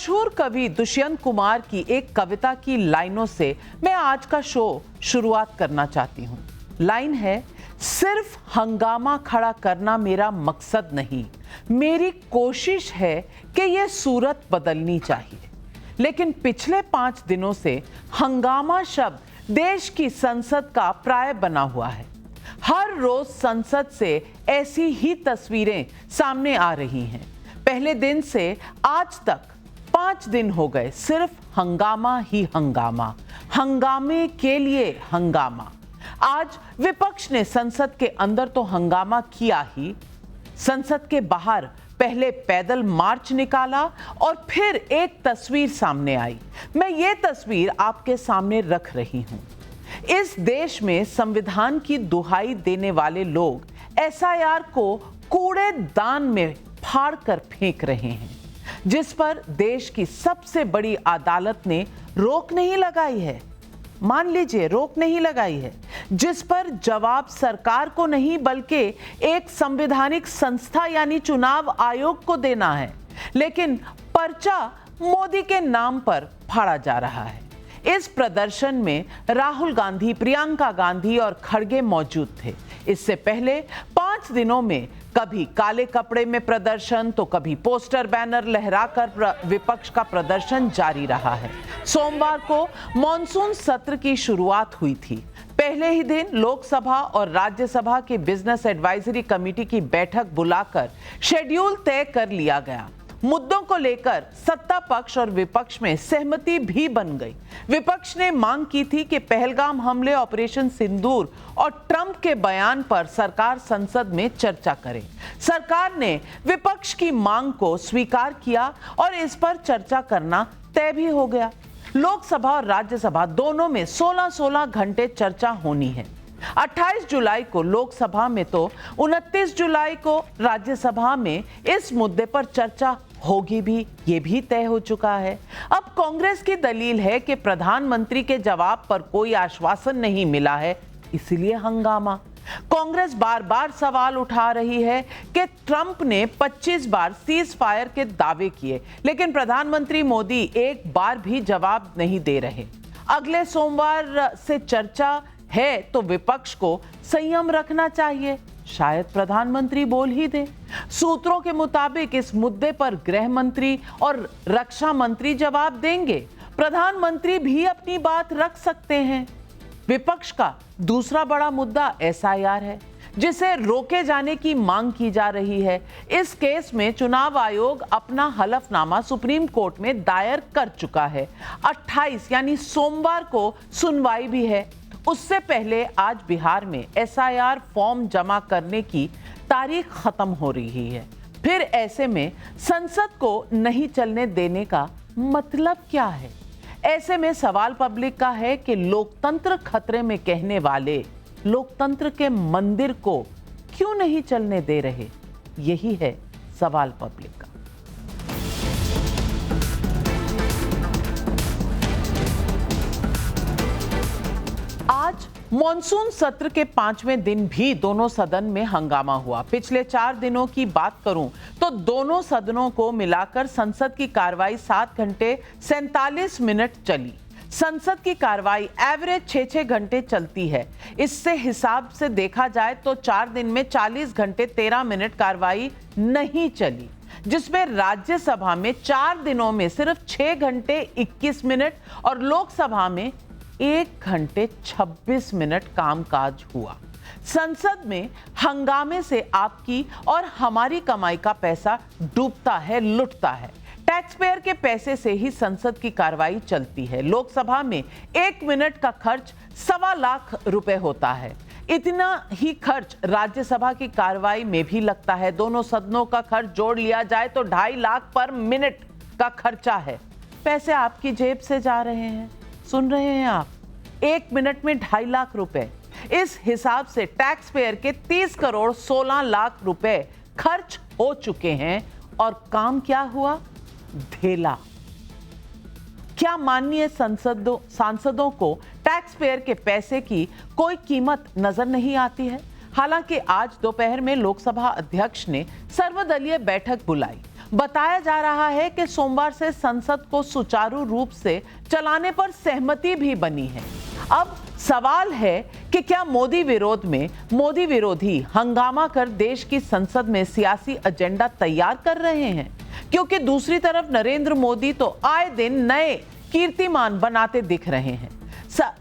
मशहूर कवि दुष्यंत कुमार की एक कविता की लाइनों से मैं आज का शो शुरुआत करना चाहती हूँ। लाइन है, सिर्फ हंगामा खड़ा करना मेरा मकसद नहीं, मेरी कोशिश है कि ये सूरत बदलनी चाहिए। लेकिन पिछले 5 दिनों से हंगामा शब्द देश की संसद का प्राय बना हुआ है। हर रोज संसद से ऐसी ही तस्वीरें सामने आ रही हैं। पहले दिन से आज तक 5 दिन हो गए, सिर्फ हंगामा ही हंगामा, हंगामे के लिए हंगामा। आज विपक्ष ने संसद के अंदर तो हंगामा किया ही, संसद के बाहर पहले पैदल मार्च निकाला और फिर एक तस्वीर सामने आई। मैं ये तस्वीर आपके सामने रख रही हूं। इस देश में संविधान की दुहाई देने वाले लोग एसआईआर को कूड़ेदान में फाड़ कर फेंक रहे हैं, जिस पर देश की सबसे बड़ी अदालत ने रोक नहीं लगाई है। मान लीजिए रोक नहीं लगाई है, जिस पर जवाब सरकार को नहीं बल्कि एक संवैधानिक संस्था यानी चुनाव आयोग को देना है। लेकिन पर्चा मोदी के नाम पर फाड़ा जा रहा है। इस प्रदर्शन में राहुल गांधी, प्रियंका गांधी और खड़गे मौजूद थे। इससे पहले 5 दिनों में कभी काले कपड़े में प्रदर्शन तो कभी पोस्टर बैनर लहराकर विपक्ष का प्रदर्शन जारी रहा है। सोमवार को मॉनसून सत्र की शुरुआत हुई थी। पहले ही दिन लोकसभा और राज्यसभा की बिजनेस एडवाइजरी कमेटी की बैठक बुलाकर शेड्यूल तय कर लिया गया। मुद्दों को लेकर सत्ता पक्ष और विपक्ष में सहमति भी बन गई। विपक्ष ने मांग की थी कि पहलगाम हमले, ऑपरेशन सिंदूर और ट्रंप के बयान पर सरकार संसद में चर्चा करे। सरकार ने विपक्ष की मांग को स्वीकार किया और इस पर चर्चा करना तय भी हो गया। लोकसभा और राज्यसभा दोनों में 16-16 घंटे चर्चा होनी है। 28 जुलाई को लोकसभा में तो 29 जुलाई को राज्यसभा में इस मुद्दे पर चर्चा होगी भी, ये भी तय हो चुका है। अब कांग्रेस की दलील है कि प्रधानमंत्री के जवाब पर कोई आश्वासन नहीं मिला है, इसीलिए हंगामा। कांग्रेस बार बार सवाल उठा रही है कि ट्रंप ने 25 बार सीज फायर के दावे किए, लेकिन प्रधानमंत्री मोदी एक बार भी जवाब नहीं दे रहे। अगले सोमवार से चर्चा है तो विपक्ष को संयम रखना चाहिए, शायद प्रधानमंत्री बोल ही दे। सूत्रों के मुताबिक इस मुद्दे पर गृह मंत्री और रक्षा मंत्री जवाब देंगे। प्रधानमंत्री भी अपनी बात रख सकते हैं। विपक्ष का दूसरा बड़ा मुद्दा एसआईआर है, जिसे रोके जाने की मांग की जा रही है। इस केस में चुनाव आयोग अपना हलफनामा सुप्रीम कोर्ट में दायर कर चुका है। 28 यानी सोमवार को सुनवाई भी है। उससे पहले आज बिहार में एसआईआर फॉर्म जमा करने की तारीख खत्म हो रही है। फिर ऐसे में संसद को नहीं चलने देने का मतलब क्या है? ऐसे में सवाल पब्लिक का है कि लोकतंत्र खतरे में कहने वाले लोकतंत्र के मंदिर को क्यों नहीं चलने दे रहे? यही है सवाल पब्लिक का। आज मॉनसून सत्र के 5वें दिन भी दोनों सदन में हंगामा हुआ। पिछले 4 दिनों की बात करूं तो दोनों सदनों को मिलाकर संसद की कार्रवाई 7 घंटे 47 मिनट चली। संसद की कार्रवाई एवरेज 6-6 घंटे चलती है। इससे हिसाब से देखा जाए तो 4 दिन में 40 घंटे 13 मिनट कार्रवाई नहीं चली, जिसमें राज्यसभा में 4 दिनों में सिर्फ 6 घंटे 21 मिनट और लोकसभा में 1 घंटे 26 मिनट कामकाज हुआ। संसद में हंगामे से आपकी और हमारी कमाई का पैसा डूबता है, लुटता है। टैक्स पेयर के पैसे से ही संसद की कार्रवाई चलती है। लोकसभा में 1 मिनट का खर्च 1.25 लाख रुपए होता है। इतना ही खर्च राज्यसभा की कार्रवाई में भी लगता है। दोनों सदनों का खर्च जोड़ लिया जाए तो 2.5 लाख पर मिनट का खर्चा है। पैसे आपकी जेब से जा रहे हैं, सुन रहे हैं आप, 1 मिनट में 2.5 लाख रुपए। इस हिसाब से टैक्स पेयर के 30 करोड़ 16 लाख रुपए खर्च हो चुके हैं और काम क्या हुआ? ढेला। क्या माननीय सांसदों को टैक्स पेयर के पैसे की कोई कीमत नजर नहीं आती है? हालांकि आज दोपहर में लोकसभा अध्यक्ष ने सर्वदलीय बैठक बुलाई। बताया जा रहा है कि सोमवार से संसद को सुचारू रूप से चलाने पर सहमति भी बनी है। अब सवाल है कि क्या मोदी विरोधी हंगामा कर देश की संसद में सियासी एजेंडा तैयार कर रहे हैं, क्योंकि दूसरी तरफ नरेंद्र मोदी तो आए दिन नए कीर्तिमान बनाते दिख रहे हैं।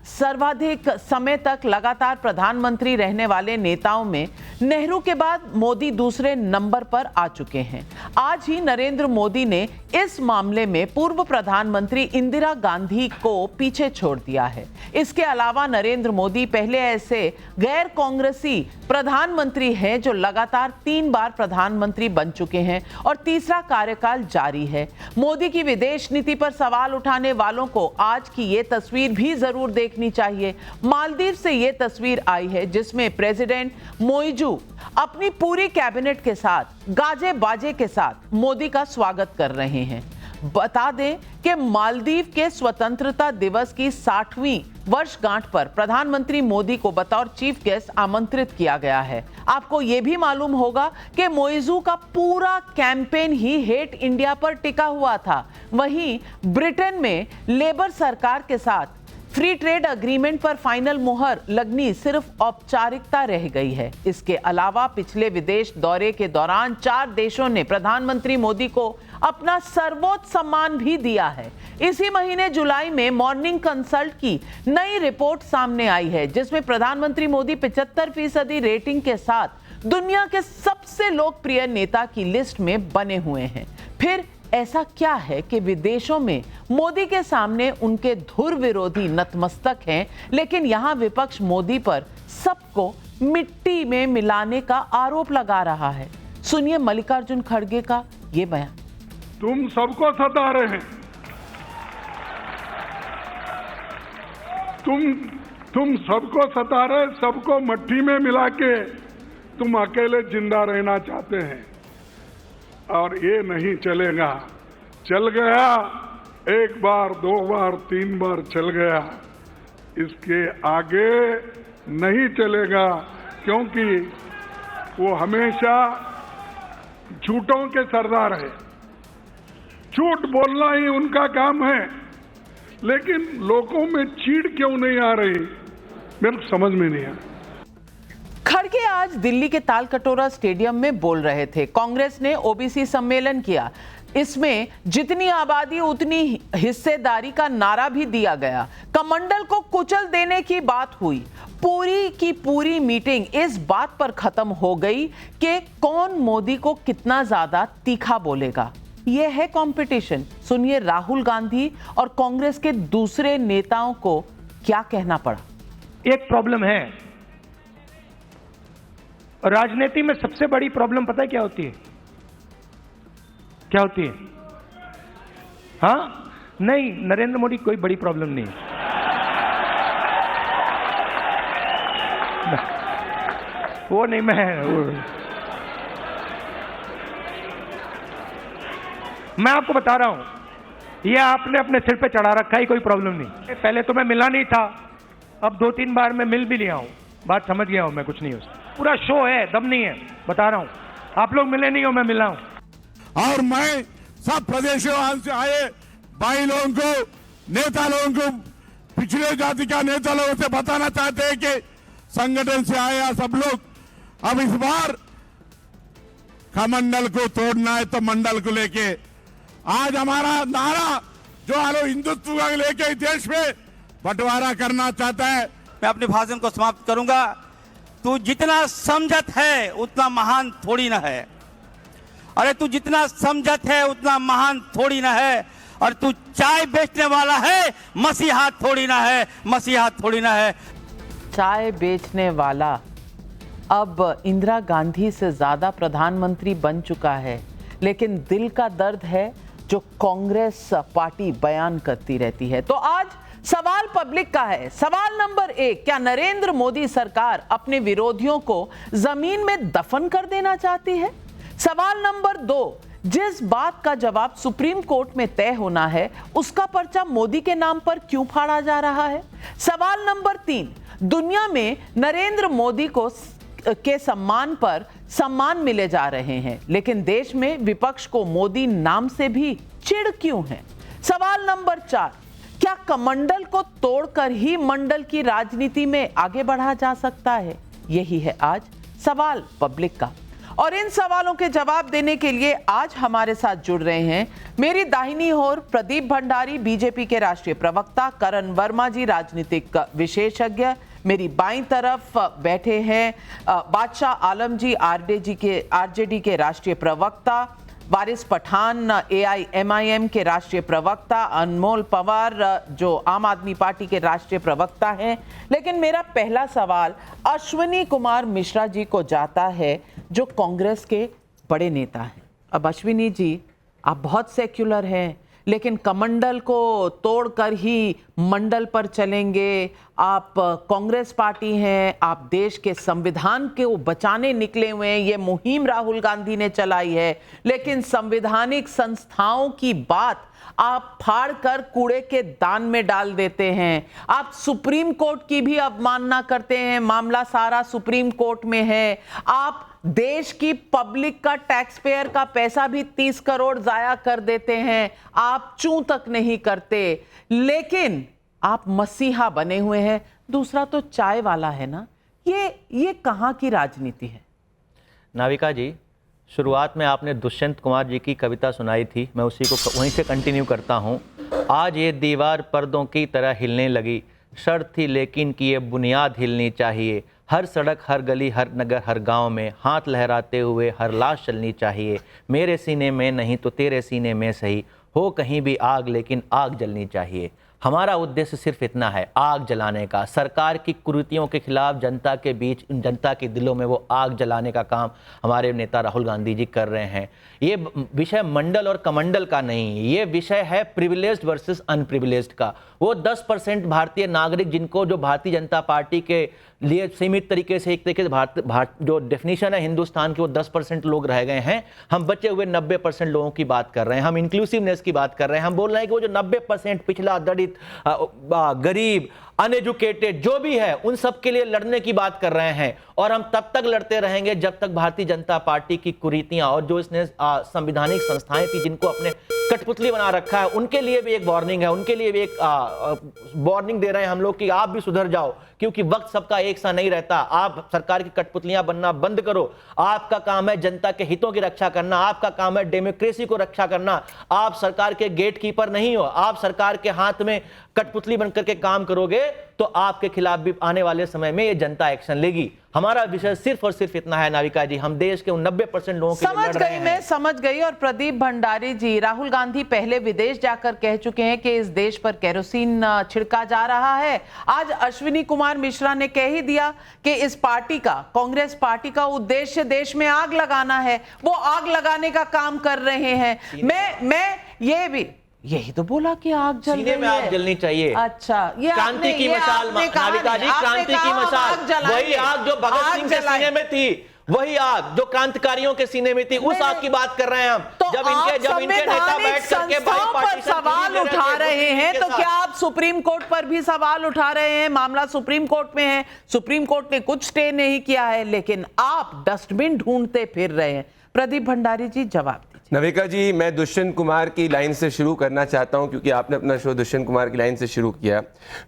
सर्वाधिक समय तक लगातार प्रधानमंत्री रहने वाले नेताओं में नेहरू के बाद मोदी दूसरे नंबर पर आ चुके हैं। आज ही नरेंद्र मोदी ने इस मामले में पूर्व प्रधानमंत्री इंदिरा गांधी को पीछे छोड़ दिया है। इसके अलावा नरेंद्र मोदी पहले ऐसे गैर कांग्रेसी प्रधानमंत्री हैं जो लगातार 3 बार प्रधानमंत्री बन चुके हैं और तीसरा कार्यकाल जारी है। मोदी की विदेश नीति पर सवाल उठाने वालों को आज की ये तस्वीर भी जरूर देखनी चाहिए। मालदीव से ये तस्वीर आई है जिसमें प्रेसिडेंट मोइजू अपनी पूरी कैबिनेट के साथ गाजे बाजे के साथ मोदी का स्वागत कर रहे हैं। बता दें कि मालदीव के स्वतंत्रता दिवस की 60वीं वर्षगांठ पर प्रधानमंत्री मोदी को बतौर चीफ गेस्ट आमंत्रित किया गया है। आपको यह भी मालूम होगा कि मोइजू का पूरा कैंपेन ही हेट इंडिया पर टिका हुआ था। वहीं ब्रिटेन में लेबर सरकार के साथ फ्री ट्रेड एग्रीमेंट पर फाइनल मुहर लगनी सिर्फ औपचारिकता रह गई है। इसके अलावा पिछले विदेश दौरे के दौरान 4 देशों ने प्रधानमंत्री मोदी को अपना सर्वोच्च सम्मान भी दिया है। इसी महीने जुलाई में मॉर्निंग कंसल्ट की नई रिपोर्ट सामने आई है जिसमें प्रधानमंत्री मोदी 75% रेटिंग के साथ दुनिया के सबसे लोकप्रिय नेता की लिस्ट में बने हुए हैं। फिर ऐसा क्या है कि विदेशों में मोदी के सामने उनके धुर विरोधी नतमस्तक हैं, लेकिन यहां विपक्ष मोदी पर सबको मिट्टी में मिलाने का आरोप लगा रहा है। सुनिए मल्लिकार्जुन खड़गे का ये बयान। तुम सबको सता रहे हैं, तुम सबको सता रहे, सबको मट्टी में मिला के तुम अकेले जिंदा रहना चाहते हैं और ये नहीं चलेगा। चल गया, 1 बार 2 बार 3 बार चल गया, इसके आगे नहीं चलेगा, क्योंकि वो हमेशा झूठों के सरदार है। झूठ बोलना ही उनका काम है, लेकिन लोगों में चीड़ क्यों नहीं आ रही मेरे को समझ में नहीं आ रही। खड़गे आज दिल्ली के तालकटोरा स्टेडियम में बोल रहे थे। कांग्रेस ने ओबीसी सम्मेलन किया, इसमें जितनी आबादी उतनी हिस्सेदारी का नारा भी दिया गया। कमंडल को कुचल देने की बात हुई। पूरी की पूरी मीटिंग इस बात पर खत्म हो गई कि कौन मोदी को कितना ज्यादा तीखा बोलेगा। यह है कंपटीशन। सुनिए राहुल गांधी और कांग्रेस के दूसरे नेताओं को क्या कहना पड़ा। एक प्रॉब्लम है, राजनीति में सबसे बड़ी प्रॉब्लम पता है क्या होती है? क्या होती है? हाँ, नहीं, नरेंद्र मोदी कोई बड़ी प्रॉब्लम नहीं है। वो नहीं, मैं आपको बता रहा हूं, ये आपने अपने सिर पे चढ़ा रखा है, कोई प्रॉब्लम नहीं। पहले तो मैं मिला नहीं था, अब 2-3 बार मैं मिल भी लिया हूं, बात समझ गया हूं मैं, कुछ नहीं हो। पूरा शो है, दम नहीं है, बता रहा हूं। आप लोग मिले नहीं हो, मैं मिला हूं। और मैं सब प्रदेशों से आए भाई लोगों को, नेता लोगों को, पिछले जाति का नेता लोगों से बताना चाहते हैं कि संगठन से आया सब लोग, अब इस बार कमंडल को तोड़ना है तो मंडल को लेके आज हमारा नारा जो आलो हिंदुत्व का लेके देश में बंटवारा करना चाहता है। मैं अपने भाषण को समाप्त करूंगा। तू जितना समझत है उतना महान थोड़ी ना है। अरे तू जितना समझत है उतना महान थोड़ी ना है। और तू चाय बेचने वाला है, मसीहा थोड़ी ना है, मसीहा थोड़ी ना है। चाय बेचने वाला अब इंदिरा गांधी से ज्यादा प्रधानमंत्री बन चुका है, लेकिन दिल का दर्द है जो कांग्रेस पार्टी बयान करती रहती है। तो आज सवाल पब्लिक का है। सवाल नंबर 1, क्या नरेंद्र मोदी सरकार अपने विरोधियों को जमीन में दफन कर देना चाहती है? सवाल नंबर 2, जिस बात का जवाब सुप्रीम कोर्ट में तय होना है उसका पर्चा मोदी के नाम पर क्यों फाड़ा जा रहा है? सवाल नंबर 3, दुनिया में नरेंद्र मोदी को के सम्मान पर सम्मान मिले जा रहे हैं, लेकिन देश में विपक्ष को मोदी नाम से भी चिढ़ क्यों है? सवाल नंबर 4, क्या कमंडल को तोड़कर ही मंडल की राजनीति में आगे बढ़ा जा सकता है? यही है आज सवाल पब्लिक का। और इन सवालों के जवाब देने के लिए आज हमारे साथ जुड़ रहे हैं मेरी दाहिनी ओर प्रदीप भंडारी, बीजेपी के राष्ट्रीय प्रवक्ता, करण वर्मा जी, राजनीतिक विशेषज्ञ। मेरी बाईं तरफ बैठे हैं बादशाह आलम जी, आरजेडी के राष्ट्रीय प्रवक्ता, वारिस पठान, AIMIM के राष्ट्रीय प्रवक्ता, अनमोल पवार जो आम आदमी पार्टी के राष्ट्रीय प्रवक्ता हैं। लेकिन मेरा पहला सवाल अश्विनी कुमार मिश्रा जी को जाता है, जो कांग्रेस के बड़े नेता हैं। अब अश्विनी जी, आप बहुत सेक्युलर हैं, लेकिन कमंडल को तोड़कर ही मंडल पर चलेंगे। आप कांग्रेस पार्टी हैं, आप देश के संविधान को बचाने निकले हुए हैं। ये मुहिम राहुल गांधी ने चलाई है, लेकिन संवैधानिक संस्थाओं की बात आप फाड़कर कूड़े के दान में डाल देते हैं। आप सुप्रीम कोर्ट की भी अवमानना करते हैं, मामला सारा सुप्रीम कोर्ट में है। आप देश की पब्लिक का, टैक्स पेयर का पैसा भी 30 करोड़ जाया कर देते हैं, आप चूं तक नहीं करते। लेकिन आप मसीहा बने हुए हैं। दूसरा तो चाय वाला है ना, ये कहां की राजनीति है? नाविका जी, शुरुआत में आपने दुष्यंत कुमार जी की कविता सुनाई थी, मैं उसी को वहीं से कंटिन्यू करता हूँ। आज ये दीवार पर्दों की तरह हिलने लगी, शर्त थी लेकिन कि ये बुनियाद हिलनी चाहिए। हर सड़क, हर गली, हर नगर, हर गांव में हाथ लहराते हुए हर लाश चलनी चाहिए। मेरे सीने में नहीं तो तेरे सीने में सही, हो कहीं भी आग लेकिन आग जलनी चाहिए। हमारा उद्देश्य सिर्फ इतना है, आग जलाने का। सरकार की कुरीतियों के खिलाफ जनता के बीच, जनता के दिलों में वो आग जलाने का काम हमारे नेता राहुल गांधी जी कर रहे हैं। ये विषय मंडल और कमंडल का नहीं, ये विषय है प्रिविलेज्ड वर्सेस अनप्रिविलेज्ड का। वो 10% भारतीय नागरिक जिनको, जो भारतीय जनता पार्टी के लिए सीमित तरीके से, एक तरीके से जो डेफिनेशन है हिंदुस्तान की, वो 10% लोग रह गए हैं। हम बचे हुए 90% लोगों की बात कर रहे हैं, हम इंक्लूसिवनेस की बात कर रहे हैं। हम बोल रहे हैं कि वो जो 90% पिछला, दलित, गरीब, अनएजुकेटेड जो भी है, उन सब के लिए लड़ने की बात कर रहे हैं। और हम तब तक लड़ते रहेंगे जब तक भारतीय जनता पार्टी की कुरीतियां और जो इसने संवैधानिक संस्थाएं थी जिनको अपने कठपुतली बना रखा है, उनके लिए भी एक वार्निंग है, उनके लिए भी एक वार्निंग दे रहे हैं हम लोग कि आप भी सुधर जाओ, क्योंकि वक्त सबका एक सा नहीं रहता। आप सरकार की कठपुतलियां बनना बंद करो। आपका काम है जनता के हितों की रक्षा करना, आपका काम है डेमोक्रेसी को रक्षा करना। आप सरकार के गेट कीपर नहीं हो, आप सरकार के हाथ में कठपुतली बनकर के काम करोगे तो आपके खिलाफ भी आने वाले समय में ये जनता एक्शन लेगी। हमारा विषय सिर्फ और सिर्फ इतना है नाविका जी, हम देश के उन 90% लोगों के लिए लड़ रहे हैं। मैं समझ गई। और प्रदीप भंडारी जी, राहुल गांधी पहले विदेश जाकर कह चुके हैं कि इस देश पर केरोसिन छिड़का जा रहा है। आज अश्विनी कुमार मिश्रा ने कह ही दिया कि इस पार्टी का, कांग्रेस पार्टी का उद्देश्य देश में आग लगाना है। वो आग लगाने का काम कर रहे हैं। मैं ये भी यही तो बोला कि आग जल रही है, में आग जलनी चाहिए। अच्छा, ये क्रांति की मशाल, नाविका जी, क्रांति की मशाल, वही आग जो भगत सिंह के सीने में थी, वही आग जो क्रांतिकारियों के सीने में थी, उस आग की बात कर रहे हैं हम। तो जब इनके नेता बैठ करके पर सवाल उठा रहे हैं, तो क्या आप सुप्रीम कोर्ट पर भी सवाल उठा रहे हैं? मामला सुप्रीम कोर्ट में है, सुप्रीम कोर्ट ने कुछ स्टे नहीं किया है, लेकिन आप डस्टबिन ढूंढते फिर रहे हैं। प्रदीप भंडारी जी, जवाब दीजिए। नविका जी, मैं दुष्यंत कुमार की लाइन से शुरू करना चाहता हूं, क्योंकि आपने अपना शो दुष्यंत कुमार की लाइन से शुरू किया।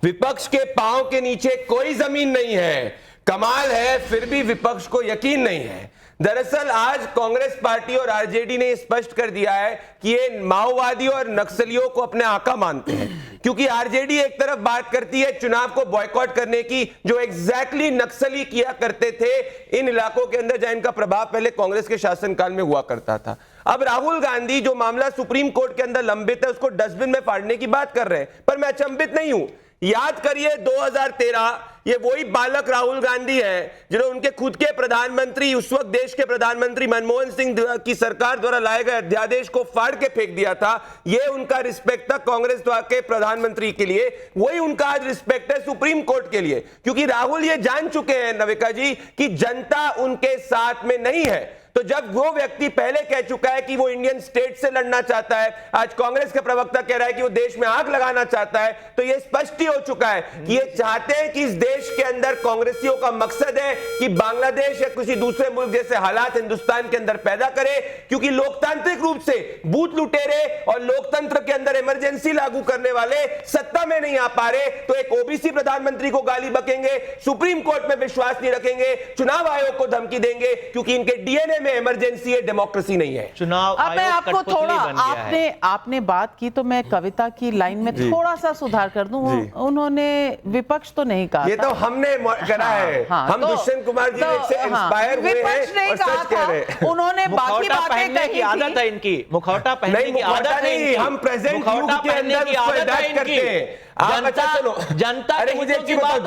विपक्ष के पांव के नीचे कोई जमीन नहीं है। कमाल है, फिर भी विपक्ष को यकीन नहीं है। दरअसल आज कांग्रेस पार्टी और आरजेडी ने स्पष्ट कर दिया है कि ये माओवादियों और नक्सलियों को अपने आका मानते हैं, क्योंकि आरजेडी एक तरफ बात करती है चुनाव को बॉयकॉट करने की, जो एग्जैक्टली नक्सली किया करते थे इन इलाकों के अंदर जहां इनका प्रभाव पहले कांग्रेस के शासनकाल में हुआ करता था। अब राहुल गांधी जो मामला सुप्रीम कोर्ट के अंदर लंबित है उसको डस्टबिन में फाड़ने की बात कर रहे हैं, पर मैं अचंभित नहीं हूं। याद करिए 2013, ये वही बालक राहुल गांधी है जिन्होंने उनके खुद के प्रधानमंत्री, उस वक्त देश के प्रधानमंत्री मनमोहन सिंह की सरकार द्वारा लाए गए अध्यादेश को फाड़ के फेंक दिया था। ये उनका रिस्पेक्ट था कांग्रेस के प्रधानमंत्री के लिए, वही उनका आज रिस्पेक्ट है सुप्रीम कोर्ट के लिए, क्योंकि राहुल ये जान चुके हैं नविका जी कि जनता उनके साथ में नहीं है। तो जब वो व्यक्ति पहले कह चुका है कि वो इंडियन स्टेट से लड़ना चाहता है, आज कांग्रेस का प्रवक्ता कह रहा है कि वो देश में आग लगाना चाहता है, तो ये स्पष्ट ही हो चुका है कि ये चाहते हैं कि इस देश के अंदर कांग्रेसियों का मकसद है कि बांग्लादेश या किसी दूसरे मुल्क जैसे हालात हिंदुस्तान के अंदर पैदा करे, क्योंकि लोकतांत्रिक रूप से बूथ लुटेरे और लोकतंत्र के अंदर इमरजेंसी लागू करने वाले सत्ता में नहीं आ पा रहे, तो एक ओबीसी प्रधानमंत्री को गाली बकेंगे, सुप्रीम कोर्ट में विश्वास नहीं रखेंगे, चुनाव आयोग को धमकी देंगे, क्योंकि इनके डीएनए में इमरजेंसी है, डेमोक्रेसी नहीं है। चुनाव अब मैं आयोग आपको कठपुतली थोड़ा बन गया है। आपने बात की तो मैं कविता की लाइन में थोड़ा सा सुधार कर दूं। उन्होंने विपक्ष तो नहीं कहा, ये तो हमने करा है। हम तो दुष्यंत कुमार जी से इंस्पायर हुए हैं और सच कह रहे हैं। उन्होंने बाकी मुखौटा बातें पहनने कही की आदत है इनकी, मुखौटा पहनने की आदत है इनकी। हम प्रेजेंट युग के अंदर उसको अडॉप्ट करते हैं। आप अच्छा सुनो, जनता अरे मुझे एक चीज बताओ,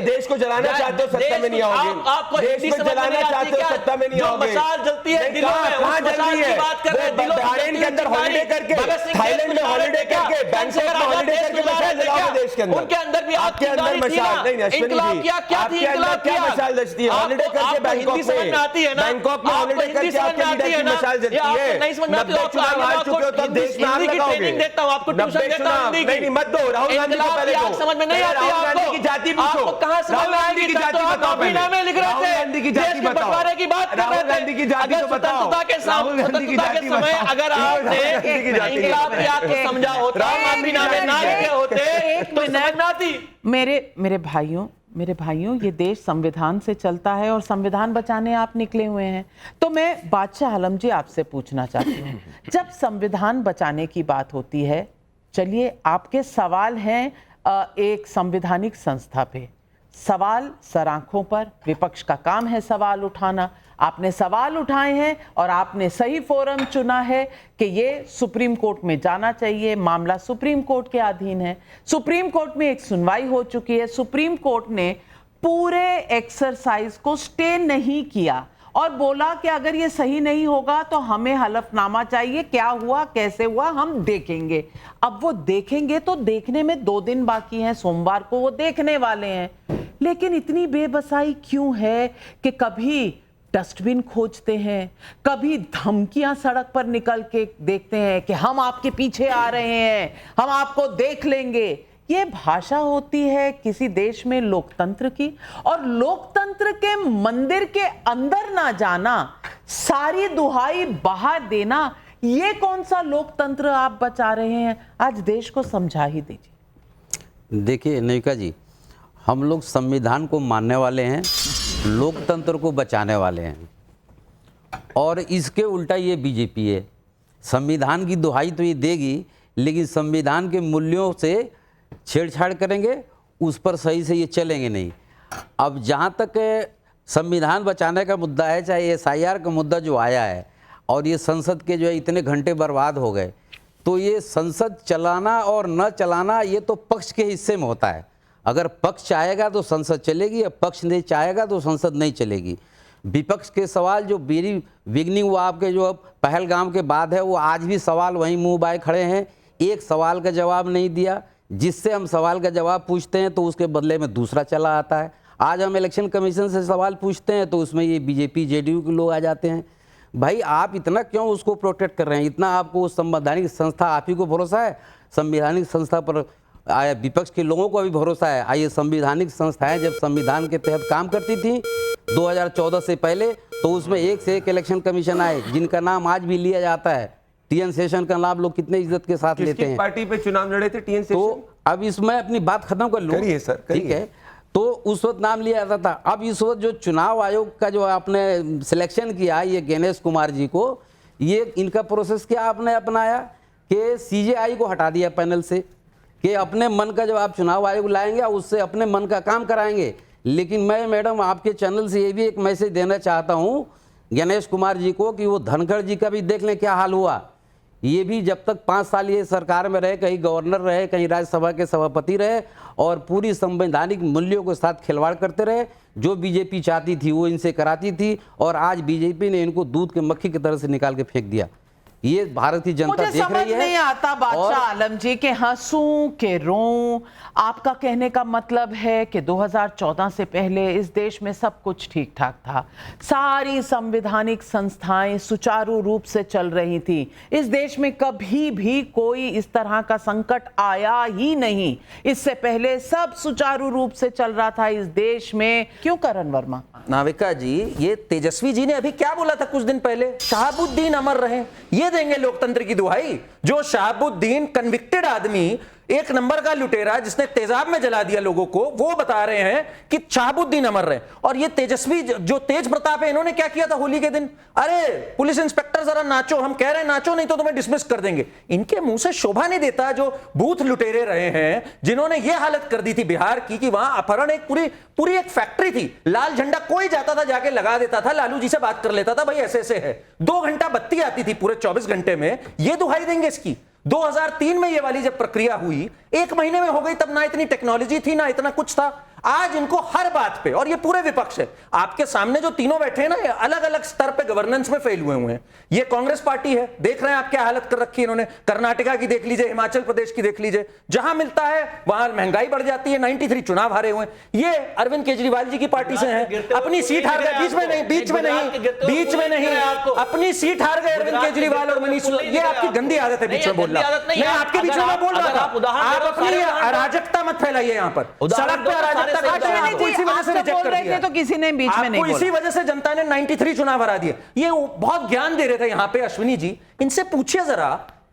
देश को जलाना चाहते हो, सत्ता में नहीं आओगे। आपको देश में जलाना चाहते हो, सत्ता में नहीं आओगे। मसाल जलती है दिलों में, कहां जल रही है? बहरीन के अंदर हॉलिडे करके, थाईलैंड में हॉलिडे करके, बैंकॉक में हॉलिडे करके मशाल जलाओगे देश के अंदर। उनके अंदर भी आपके अंदर मशाल नहीं, अश्विनी जी आपके अंदर क्या मशाल जलती है? हॉलिडे करके बैंकॉक में हॉलिडे करके आपके लीडर की मशाल जलती है। 90 चुनाव हार चुके हो तो देश में आग लगाओगे। 90 चुनाव नहीं, मत दो। राहुल गांधी को पहले दो। समझ में नहीं आती राहुल आपको। गांधी की जाति पूछो। आपको कहां समझ राहुल में गांधी आएगी? की जाति तो आप बताओ पहले। नामे लिख रहे थे। राहुल गांधी की जाति देश के बताओ। बंटवारे की बात कर रहे थे। राहुल गांधी की जाति तो बताओ। स्वतंत्रता के समय अगर आपने इंकलाब की आग को समझा होता, माफी नामे ना लिखे होते तो समझ में आती। मेरे भाइयों, ये देश संविधान से चलता है और संविधान बचाने आप निकले हुए हैं। तो मैं बादशाह आलम जी आपसे पूछना चाहती हूँ, जब संविधान बचाने की बात होती है, चलिए आपके सवाल हैं एक संवैधानिक संस्था पे, सवाल सराखों पर, विपक्ष का काम है सवाल उठाना। आपने सवाल उठाए हैं और आपने सही फोरम चुना है कि ये सुप्रीम कोर्ट में जाना चाहिए, मामला सुप्रीम कोर्ट के अधीन है। सुप्रीम कोर्ट में एक सुनवाई हो चुकी है, सुप्रीम कोर्ट ने पूरे एक्सरसाइज को स्टे नहीं किया और बोला कि अगर ये सही नहीं होगा तो हमें हलफनामा चाहिए, क्या हुआ कैसे हुआ हम देखेंगे। अब वो देखेंगे तो देखने में 2 दिन बाकी हैं, सोमवार को वो देखने वाले हैं, लेकिन इतनी बेबसाई क्यों है कि कभी डस्टबिन खोजते हैं, कभी धमकियां सड़क पर निकल के देखते हैं कि हम आपके पीछे आ रहे हैं, हम आपको देख लेंगे। ये भाषा होती है किसी देश में लोकतंत्र की? और लोकतंत्र के मंदिर के अंदर ना जाना, सारी दुहाई बाहर देना, ये कौन सा लोकतंत्र आप बचा रहे हैं? आज देश को समझा ही दीजिए। देखिए नविका जी, हम लोग संविधान को मानने वाले हैं, लोकतंत्र को बचाने वाले हैं, और इसके उल्टा ये बीजेपी है। संविधान की दुहाई तो ये देगी, लेकिन संविधान के मूल्यों से छेड़छाड़ करेंगे, उस पर सही से ये चलेंगे नहीं। अब जहाँ तक संविधान बचाने का मुद्दा है, चाहे एसआईआर का मुद्दा जो आया है और ये संसद के जो है इतने घंटे बर्बाद हो गए, तो ये संसद चलाना और न चलाना ये तो पक्ष के हिस्से में होता है। अगर पक्ष चाहेगा तो संसद चलेगी, या पक्ष नहीं चाहेगा तो संसद नहीं चलेगी। विपक्ष के सवाल जो बिगनिंग वो आपके जो पहलगाम के बाद है, वो आज भी सवाल वहीं मुंह बाए खड़े हैं। एक सवाल का जवाब नहीं दिया, जिससे हम सवाल का जवाब पूछते हैं तो उसके बदले में दूसरा चला आता है। आज हम इलेक्शन कमीशन से सवाल पूछते हैं तो उसमें ये बीजेपी जेडीयू के लोग आ जाते हैं। भाई आप इतना क्यों उसको प्रोटेक्ट कर रहे हैं? इतना आपको संवैधानिक संस्था, आप ही को भरोसा है संवैधानिक संस्था पर? आया विपक्ष के लोगों को भी भरोसा है? आइए, संवैधानिक संस्थाएं जब संविधान के तहत काम करती थी 2014 से पहले, तो उसमें एक से एक इलेक्शन कमीशन आए, जिनका नाम आज भी लिया जाता है। टीएन शेषन का नाम लोग कितने इज्जत के साथ लेते हैं। पार्टी पे चुनाव लड़े थे टीएन शेषन? तो अब इसमें अपनी बात खत्म कर लूं। करिए सर, करिए। ठीक है, तो उस वक्त नाम लिया जाता था। अब इस वक्त जो चुनाव आयोग का जो आपने सिलेक्शन किया, ये गणेश कुमार जी को, ये इनका प्रोसेस क्या आपने अपनाया कि सीजेआई को हटा दिया पैनल से, कि अपने मन का जब आप चुनाव आयोग लाएंगे उससे अपने मन का काम कराएंगे। लेकिन मैं मैडम आपके चैनल से ये भी एक मैसेज देना चाहता हूँ गणेश कुमार जी को कि वो धनखड़ जी का भी देख लें क्या हाल हुआ। ये भी जब तक 5 साल ये सरकार में रहे, कहीं गवर्नर रहे, कहीं राज्यसभा के सभापति रहे, और पूरी संवैधानिक मूल्यों के साथ खिलवाड़ करते रहे। जो बीजेपी चाहती थी वो इनसे कराती थी, और आज बीजेपी ने इनको दूध के मक्खी की तरह से निकाल के फेंक दिया। ये भारतीय जनता मुझे देख समझ रही है। नहीं आता बादशाह आलम जी के हंसूं के रोऊं। आपका कहने का मतलब है कि 2014 से पहले इस देश में सब कुछ ठीक ठाक था, सारी संवैधानिक संस्थाएं सुचारू रूप से चल रही थी, इस देश में कभी भी कोई इस तरह का संकट आया ही नहीं, इससे पहले सब सुचारू रूप से चल रहा था इस देश में। क्यों करण वर्मा? नाविका जी, ये तेजस्वी जी ने अभी क्या बोला था कुछ दिन पहले, शहाबुद्दीन अमर रहे। ये देंगे लोकतंत्र की दुहाई? जो शहाबुद्दीन कन्विक्टेड आदमी, एक नंबर का लुटेरा जिसने तेजाब में जला दिया लोगों को, वो बता रहे हैं कि शहाबुद्दीन अमर रहे। और ये तेजस्वी जो तेज प्रताप है, इन्होंने क्या किया था होली के दिन? अरे पुलिस इंस्पेक्टर जरा नाचो, हम कह रहे हैं नाचो नहीं तो तुम्हें डिसमिस कर देंगे। इनके मुंह से शोभा नहीं देता। जो बूथ लुटेरे रहे हैं, जिन्होंने ये हालत कर दी थी बिहार की कि वहां अपहरण एक पूरी एक फैक्ट्री थी, लाल झंडा कोई जाता था जाके लगा देता था, लालू जी से बात कर लेता था, भाई ऐसे ऐसे है। 2 घंटा बत्ती आती थी पूरे 24 घंटे में। ये दुहाई देंगे इसकी? 2003 में ये वाली जब प्रक्रिया हुई, 1 महीने में हो गई, तब ना इतनी टेक्नोलॉजी थी ना इतना कुछ था। आज इनको हर बात पे, और ये पूरे विपक्ष है, आपके सामने जो तीनों बैठे हैं ना, ये अलग अलग स्तर पे गवर्नेंस में फेल हुए हैं। ये कांग्रेस पार्टी है, देख रहे हैं आप क्या हालत कर रखी है इन्होंने। कर्नाटका की देख लीजिए, हिमाचल प्रदेश की देख लीजिए, जहां मिलता है वहां महंगाई बढ़ जाती है। 93 चुनाव हारे हुए हैं। ये अरविंद केजरीवाल जी की पार्टी से हैं, अपनी सीट हार गए, बीच में नहीं, अपनी सीट हार गए अरविंद केजरीवाल और मनीष। ये आपकी गंदी आदत है बीच में बोलना। मैं आपके बीच में बोल रहा था, आप अपनी अराजकता मत फैलाइए यहाँ पर। सड़क पे अराजकता तो किसी ने बीच में नहीं बोला। इसी वजह से जनता ने 93 चुनाव हरा दिए। ये बहुत ज्ञान दे रहे थे यहाँ पे अश्विनी जी। इनसे पूछिए जरा,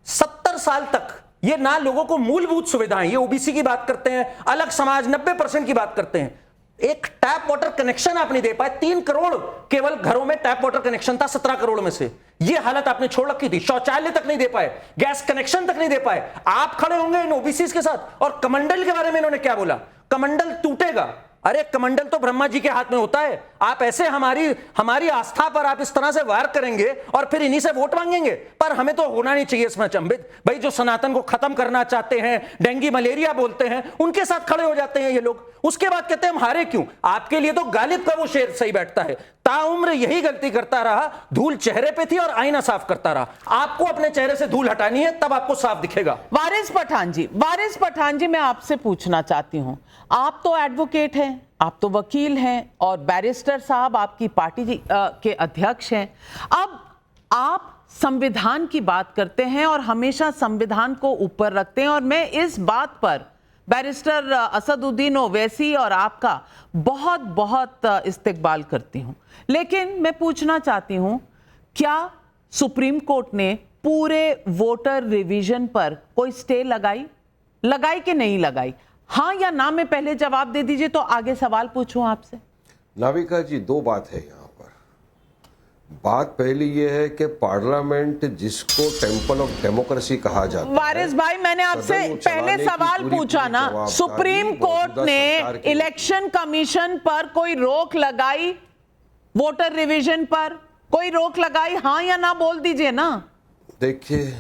70 साल तक ये ना लोगों को मूलभूत सुविधाएं, ये ओबीसी की बात करते हैं, अलग समाज 90% की बात करते हैं, एक टैप वाटर कनेक्शन आप नहीं दे पाए। 3 करोड़ केवल घरों में टैप वाटर कनेक्शन था 17 करोड़ में से। ये हालत आपने छोड़ रखी थी। शौचालय तक नहीं दे पाए, गैस कनेक्शन तक नहीं दे पाए। आप खड़े होंगे इन ओबीसी के साथ। और कमंडल के बारे में इन्होंने क्या बोला? कमंडल टूटेगा। अरे कमंडल तो ब्रह्मा जी के हाथ में होता है। आप ऐसे हमारी आस्था पर आप इस तरह से वार करेंगे और फिर इन्हीं से वोट मांगेंगे? पर हमें तो होना नहीं चाहिए इसमें अचंभित। भाई जो सनातन को खत्म करना चाहते हैं, डेंगू मलेरिया बोलते हैं, उनके साथ खड़े हो जाते हैं ये लोग। उसके बाद कहते हैं हम हारे क्यों? आपके लिए तो गालिब का वो शेर सही बैठता है। ताउम्र यही गलती करता रहा, धूल चेहरे पे थी और आईना साफ करता रहा। आपको अपने चेहरे से धूल हटानी है, तब आपको साफ दिखेगा। वारिस पठान जी, मैं आपसे पूछना चाहती हूं, आप तो एडवोकेट हैं, आप तो वकील हैं, और बैरिस्टर साहब आपकी पार्टी के अध्यक्ष हैं। अब आप संविधान की बात करते हैं और हमेशा संविधान को ऊपर रखते हैं, और मैं इस बात पर बैरिस्टर असदुद्दीन ओवैसी और आपका बहुत बहुत इस्तेकबाल करती हूं। लेकिन मैं पूछना चाहती हूं, क्या सुप्रीम कोर्ट ने पूरे वोटर रिवीजन पर कोई स्टे लगाई कि नहीं लगाई? हाँ या ना में पहले जवाब दे दीजिए, तो आगे सवाल पूछूं आपसे। नाविका जी, 2 बात है यहाँ पर। बात पहली ये है कि पार्लियामेंट जिसको टेंपल ऑफ डेमोक्रेसी कहा जाता है, वारिस भाई, मैंने आपसे पहले सवाल पूछा ना, सुप्रीम कोर्ट ने इलेक्शन कमीशन पर कोई रोक लगाई? वोटर रिवीजन पर कोई रोक लगाई? हाँ या ना बोल दीजिए ना। देखिए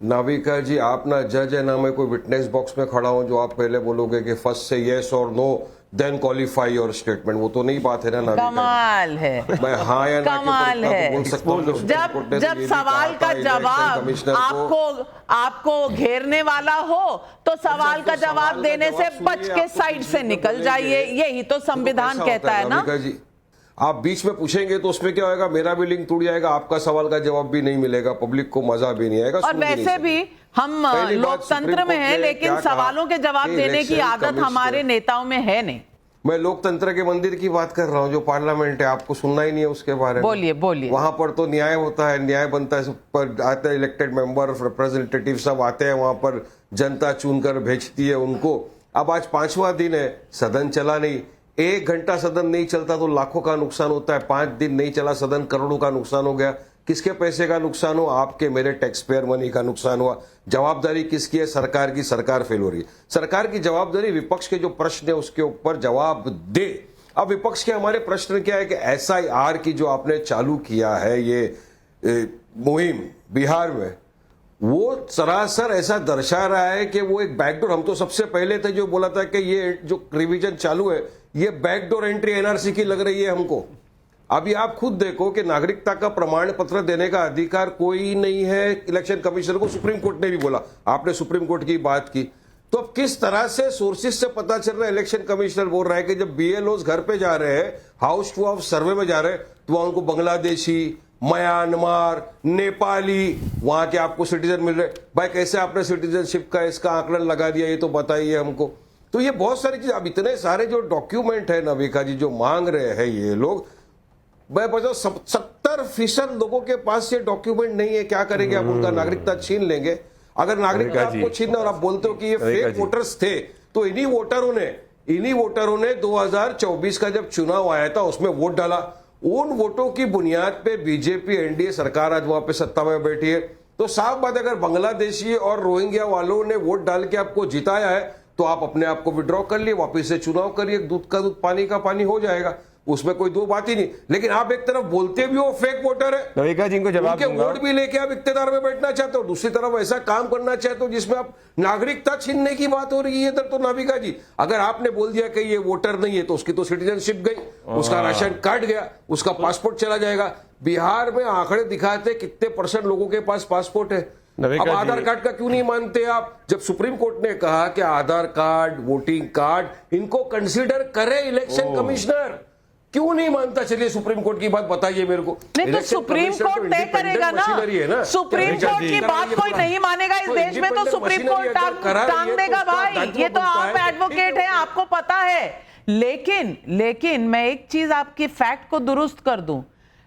नाविका जी, आप ना जज है ना मैं कोई विटनेस बॉक्स में खड़ा हूं जो आप पहले बोलोगे कि फर्स्ट से यस और no then qualify your statement. वो तो नहीं बात है ना नाविका। कमाल है, मैं हाँ या ना कमाल है। बोल सकता हूं। जब सवाल का जवाब आपको घेरने वाला हो तो सवाल का जवाब देने से बच के साइड से निकल जाइए, यही तो संविधान कहता है ना। जी, आप बीच में पूछेंगे तो उसमें क्या होगा, मेरा भी लिंक टूट जाएगा, आपका सवाल का जवाब भी नहीं मिलेगा, पब्लिक को मजा भी नहीं आएगा। और वैसे भी हम लोकतंत्र में हैं, लेकिन सवालों के जवाब देने की आदत हमारे नेताओं में है नहीं। मैं लोकतंत्र के मंदिर की बात कर रहा हूं, जो पार्लियामेंट है। आपको सुनना ही नहीं है उसके बारे में। बोलिए। वहां पर तो न्याय होता है, न्याय बनता है, पर आते हैं इलेक्टेड मेंबर, रिप्रेजेंटेटिव सब आते हैं, वहां पर जनता चुनकर भेजती है उनको। अब आज 5वां दिन है, सदन चला नहीं। 1 घंटा सदन नहीं चलता तो लाखों का नुकसान होता है। 5 दिन नहीं चला सदन, करोड़ों का नुकसान हो गया। किसके पैसे का नुकसान हो? आपके मेरे टैक्स पेयर मनी का नुकसान हुआ। जवाबदारी किसकी है? सरकार की। सरकार फेल हो रही है। सरकार की जवाबदारी, विपक्ष के जो प्रश्न है उसके ऊपर जवाब दे। अब विपक्ष के हमारे प्रश्न क्या है कि SIR की जो आपने चालू किया है ये मुहिम बिहार में, वो सरासर ऐसा दर्शा रहा है कि वो एक बैकडोर। हम तो सबसे पहले थे जो बोला था कि ये जो रिवीजन चालू है ये बैकडोर एंट्री NRC की लग रही है हमको। अभी आप खुद देखो कि नागरिकता का प्रमाण पत्र देने का अधिकार कोई नहीं है इलेक्शन कमीशन को, सुप्रीम कोर्ट ने भी बोला। आपने सुप्रीम कोर्ट की बात की, तो अब किस तरह से सोर्सेज से पता चल रहा है, इलेक्शन कमिश्नर बोल रहा है कि जब बीएलओज घर पे जा रहे हैं, हाउस टू हाउस सर्वे में जा रहे हैं, तो वहां उनको बांग्लादेशी, म्यांमार, नेपाली वहां के आपको सिटीजन मिल रहे। भाई कैसे आपने सिटीजनशिप का इसका आंकलन लगा दिया, ये तो बताइए हमको। तो ये बहुत सारी चीज, अब इतने सारे जो डॉक्यूमेंट है नविका जी जो मांग रहे हैं ये लोग, मैं बताऊं 70% लोगों के पास ये डॉक्यूमेंट नहीं है। क्या करेंगे आप? उनका नागरिकता छीन लेंगे। अगर नागरिकता आपको छीनना और आप बोलते हो कि ये फेक वोटर्स थे, तो इन्हीं वोटरों ने 2024 का जब चुनाव आया था उसमें वोट डाला। उन वोटों की बुनियाद पे बीजेपी एनडीए सरकार आज वहां पे सत्ता में बैठी है। तो साफ बात, अगर बांग्लादेशी और रोहिंग्या वालों ने वोट डाल के आपको जिताया है, तो आप अपने आप को विड्रॉ कर लिए, वापस से चुनाव करिए, दूध का दूध पानी का पानी हो जाएगा, उसमें कोई दो बात ही नहीं। लेकिन आप एक तरफ बोलते भी हो फेक वोटर है, नविका जी को जवाब दूंगा, वोट भी लेके आप इक्तेदार में बैठना चाहते हो, दूसरी तरफ ऐसा काम करना चाहते हो जिसमें आप नागरिकता छीनने की बात हो रही है इधर। तो नाविका जी, अगर आपने बोल दिया कि ये वोटर नहीं है, तो उसकी तो सिटीजनशिप गई, उसका राशन कार्ड गया, उसका पासपोर्ट चला जाएगा। बिहार में आंकड़े दिखाते कितने % लोगों के पास पासपोर्ट है। अब आधार कार्ड का क्यों नहीं मानते आप? जब सुप्रीम कोर्ट ने कहा कि आधार कार्ड, वोटिंग कार्ड इनको कंसीडर करे इलेक्शन कमिश्नर, क्यों नहीं मानता? चलिए सुप्रीम कोर्ट की बात बताइए मेरे को। नहीं तो सुप्रीम कोर्ट तय करेगा ना, सुप्रीम कोर्ट की बात कोई नहीं मानेगा इस देश में, तो सुप्रीम कोर्ट टांग देगा भाई। ये तो आप एडवोकेट हैं, आपको पता है। लेकिन मैं एक चीज आपकी फैक्ट को दुरुस्त कर दूं,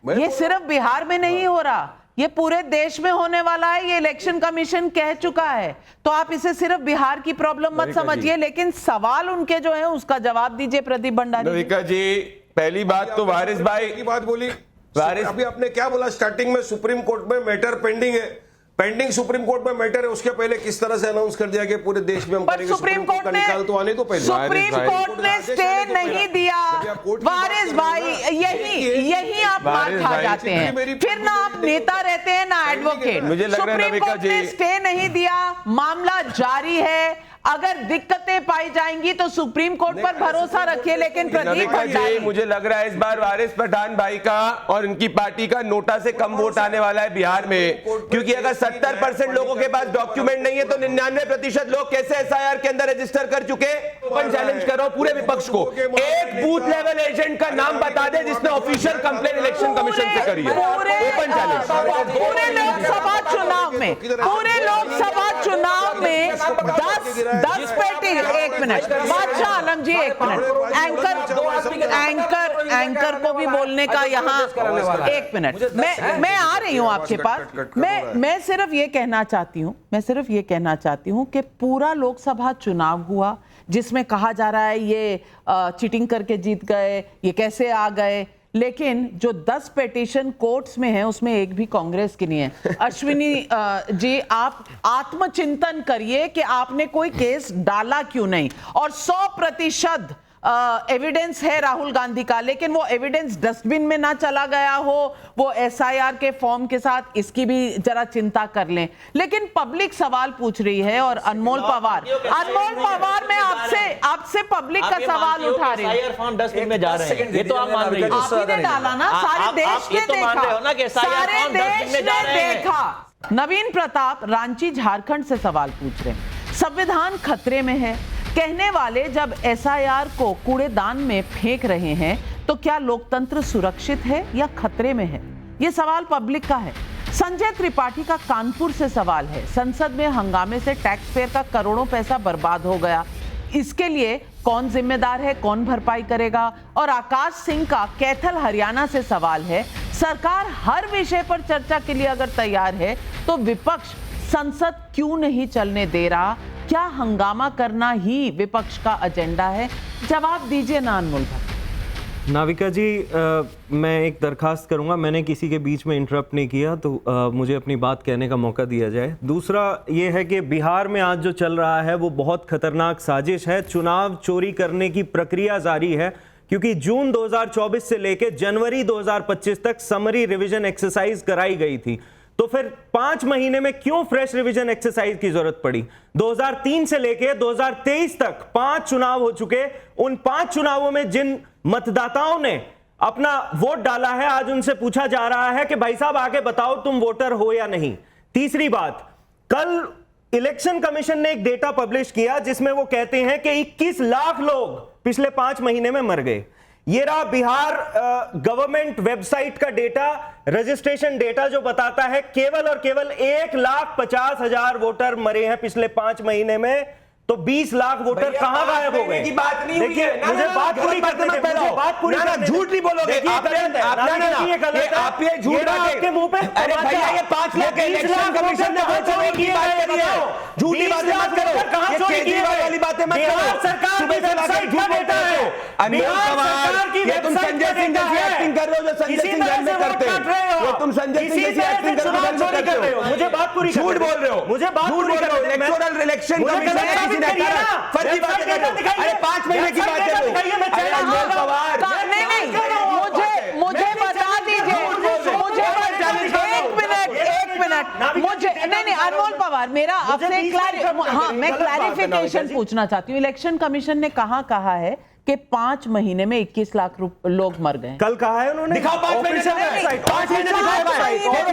ये सिर्फ बिहार में नहीं हो रहा, ये पूरे देश में होने वाला है। ये इलेक्शन कमीशन कह चुका है, तो आप इसे सिर्फ बिहार की प्रॉब्लम मत समझिए, लेकिन सवाल उनके जो है उसका जवाब दीजिए प्रदीप भंडारी। नविका जी, पहली बात तो वारिस भाई की बात बोली, वारिस अभी आपने क्या बोला स्टार्टिंग में? सुप्रीम कोर्ट में मैटर पेंडिंग है, पेंडिंग सुप्रीम कोर्ट में मैटर है। उसके पहले किस तरह से अनाउंस कर दिया कि पूरे देश में हम करेंगे? सुप्रीम कोर्ट का निकाल तो आने तो पहले सुप्रीम कोर्ट ने स्टे नहीं दिया। वारिस भाई, यही आप मार खा जाते हैं, फिर ना आप नेता रहते हैं ना एडवोकेट। मुझे लग रहा है सुप्रीम कोर्ट ने स्टे नहीं दिया, मामला जारी है। अगर दिक्कतें पाई जाएंगी तो सुप्रीम कोर्ट पर भरोसा रखिए, लेकिन प्रदीप भंडारी, मुझे लग रहा है इस बार वारिस पठान भाई का और इनकी पार्टी का नोटा से कम वोट आने वाला है बिहार में, क्योंकि अगर 70% लोगों के पास डॉक्यूमेंट नहीं है तो 99% लोग कैसे एसआईआर के अंदर रजिस्टर कर चुके। ओपन चैलेंज करो पूरे विपक्ष को, एक बूथ लेवल एजेंट का नाम बता दे जिसने ऑफिशियल कंप्लेंट इलेक्शन कमीशन से करी है। Open challenge. पूरे लोकसभा चुनाव में 10 पेटी। एक मिनट बादशाह आलम जी, एक मिनट, एंकर को भी बोलने का यहाँ, एक मिनट, मैं आ रही हूँ आपके पास। मैं सिर्फ ये कहना चाहती हूँ कि पूरा लोकसभा चुनाव हुआ जिसमें कहा जा रहा है ये चीटिंग करके जीत गए, ये कैसे आ गए, लेकिन जो 10 पिटीशन कोर्ट्स में है उसमें एक भी कांग्रेस की नहीं है। अश्विनी जी, आप आत्मचिंतन करिए कि आपने कोई केस डाला क्यों नहीं, और 100% एविडेंस है राहुल गांधी का, लेकिन वो एविडेंस डस्टबिन में ना चला गया हो, वो एसआईआर के फॉर्म के साथ, इसकी भी जरा चिंता कर लें। लेकिन पब्लिक सवाल पूछ रही है, और अनमोल पवार मैं आपसे पब्लिक का सवाल उठा रही हूँ। एसआईआर फॉर्म डस्टबिन में जा रहे हैं, ये तो आप मान रही हो। आपने डाला ना, सारे देश ने देखा, सारे देश ने देखा। नवीन प्रताप रांची झारखंड से सवाल पूछ रहे हैं, संविधान खतरे में है कहने वाले जब एसआईआर को कूड़ेदान में फेंक रहे हैं, तो क्या लोकतंत्र सुरक्षित है या खतरे में है? यह सवाल पब्लिक का है। संजय त्रिपाठी का कानपुर से सवाल है, संसद में हंगामे से टैक्स पेयर का करोड़ों पैसा बर्बाद हो गया, इसके लिए कौन जिम्मेदार है, कौन भरपाई करेगा? और आकाश सिंह का कैथल हरियाणा से सवाल है, सरकार हर विषय पर चर्चा के लिए अगर तैयार है तो विपक्ष संसद क्यों नहीं चलने दे रहा? क्या हंगामा करना ही विपक्ष का एजेंडा है? जवाब दीजिए ना अनमोल भाई। नाविका जी, मैं एक दरखास्त करूंगा, मैंने किसी के बीच में इंटरप्ट नहीं किया, तो मुझे अपनी बात कहने का मौका दिया जाए। दूसरा ये है कि बिहार में आज जो चल रहा है वो बहुत खतरनाक साजिश है, चुनाव चोरी करने की प्रक्रिया जारी है, क्योंकि जून 2024 से लेकर जनवरी 2025 तक समरी रिवीजन एक्सरसाइज कराई गई थी, तो फिर 5 महीने में क्यों फ्रेश रिवीजन एक्सरसाइज की जरूरत पड़ी? 2003 से लेकर 2023 तक 5 चुनाव हो चुके, उन 5 चुनावों में जिन मतदाताओं ने अपना वोट डाला है, आज उनसे पूछा जा रहा है कि भाई साहब आके बताओ तुम वोटर हो या नहीं। तीसरी बात, कल इलेक्शन कमीशन ने एक डेटा पब्लिश किया जिसमें वो कहते हैं कि 21 लाख लोग पिछले 5 महीने में मर गए। ये रहा बिहार गवर्नमेंट वेबसाइट का डेटा, रजिस्ट्रेशन डेटा, जो बताता है केवल और केवल 1,50,000 वोटर मरे हैं पिछले 5 महीने में। तो 20 लाख वोटर कहां गायब हो गए? की बात नहीं हुई है। मुझे बात पूरी करने दे, मुझे बात पूरी करने दे। झूठ नहीं बोलोगे देखिए, आप ये झूठ आपके मुंह पे। अरे भैया ये 5 लाख इलेक्शन कमीशन ने वोट चोरी की बात करी है। झूठी बातें मत करो, कहां चोरी की वाली बातें मत करो। बिहार सरकार की वेबसाइट का डेटा है। बिहार सरकार की ये तुम संजय सिंह जैसी एक्टिंग कर रहे हो जो संजय सिंह जेल में करते हैं। ये तुम संजय सिंह जैसी एक्टिंग कर रहे हो। मुझे बात पूरी झूठ बोल रहे हो, मुझे बात पूरी कर रहे हो। इलेक्शन कमीशन फर्जी बात कर रहे हो। अरे 5 महीने की बात है वो। मुझे बता दीजिए, मुझे एक मिनट मुझे नहीं अनमोल पवार, मेरा आपसे मैं क्लैरिफिकेशन पूछना चाहती हूँ। इलेक्शन कमीशन ने कहा है कि 5 महीने में 21 लाख लोग मर गए। कल कहा है उन्होंने, दिखाओ 5 महीने में 5 महीने में